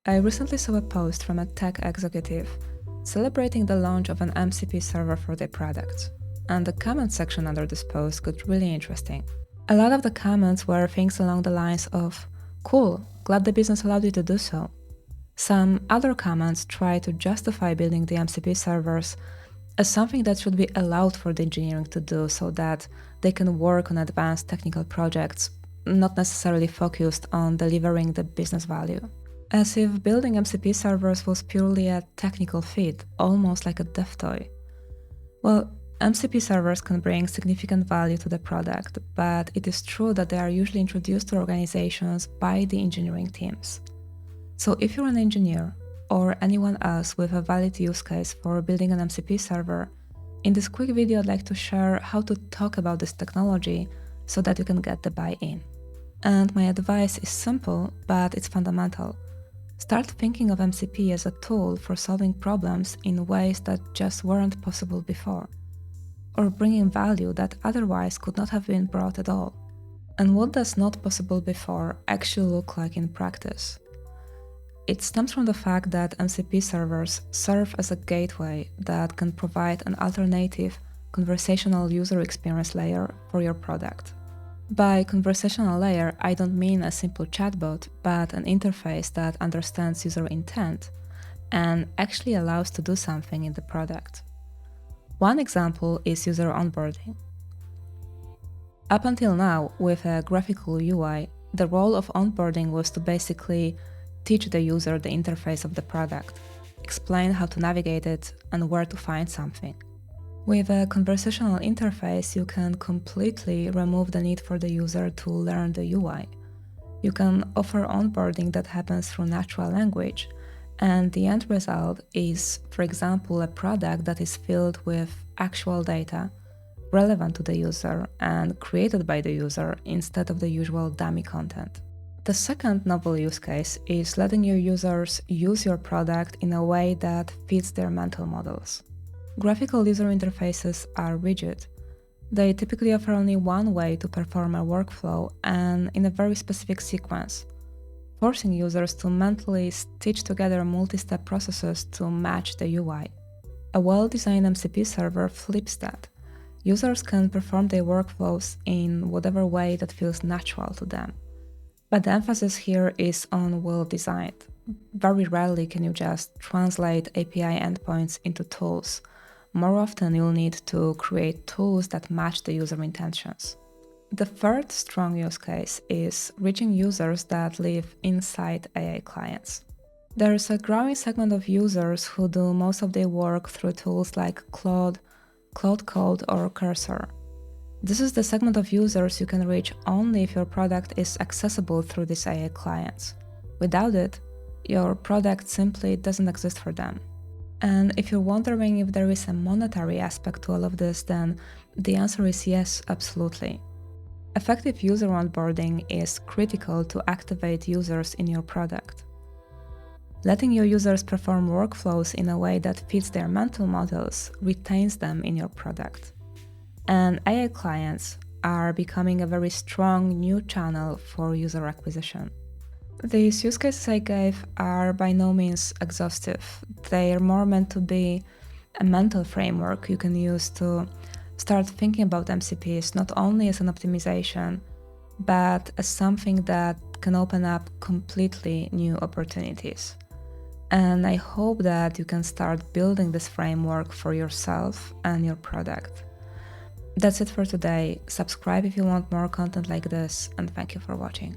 I recently saw a post from a tech executive celebrating the launch of an MCP server for their product, and the comment section under this post got really interesting. A lot of the comments were things along the lines of, "Cool, glad the business allowed you to do so." Some other comments try to justify building the MCP servers as something that should be allowed for the engineering to do so that they can work on advanced technical projects, not necessarily focused on delivering the business value. As if building MCP servers was purely a technical feat, almost like a dev toy. Well, MCP servers can bring significant value to the product, but it is true that they are usually introduced to organizations by the engineering teams. So if you're an engineer or anyone else with a valid use case for building an MCP server, in this quick video I'd like to share how to talk about this technology so that you can get the buy-in. And my advice is simple, but it's fundamental. Start thinking of MCP as a tool for solving problems in ways that just weren't possible before, or bringing value that otherwise could not have been brought at all. And what does not possible before actually look like in practice? It stems from the fact that MCP servers serve as a gateway that can provide an alternative conversational user experience layer for your product. By conversational layer, I don't mean a simple chatbot, but an interface that understands user intent and actually allows to do something in the product. One example is user onboarding. Up until now, with a graphical UI, the role of onboarding was to basically teach the user the interface of the product, explain how to navigate it and where to find something. With a conversational interface, you can completely remove the need for the user to learn the UI. You can offer onboarding that happens through natural language, and the end result is, for example, a product that is filled with actual data relevant to the user and created by the user instead of the usual dummy content. The second novel use case is letting your users use your product in a way that fits their mental models. Graphical user interfaces are rigid. They typically offer only one way to perform a workflow and in a very specific sequence, forcing users to mentally stitch together multi-step processes to match the UI. A well-designed MCP server flips that. Users can perform their workflows in whatever way that feels natural to them. But the emphasis here is on well-designed. Very rarely can you just translate API endpoints into tools. More often you'll need to create tools that match the user intentions. The third strong use case is reaching users that live inside AI clients. There is a growing segment of users who do most of their work through tools like Claude, Cloud Code, or Cursor. This is the segment of users you can reach only if your product is accessible through these AI clients. Without it, your product simply doesn't exist for them. And if you're wondering if there is a monetary aspect to all of this, then the answer is yes, absolutely. Effective user onboarding is critical to activate users in your product. Letting your users perform workflows in a way that fits their mental models retains them in your product. And AI clients are becoming a very strong new channel for user acquisition. These use cases I gave are by no means exhaustive. They are more meant to be a mental framework you can use to start thinking about MCPs not only as an optimization, but as something that can open up completely new opportunities. And I hope that you can start building this framework for yourself and your product. That's it for today. Subscribe if you want more content like this, and thank you for watching.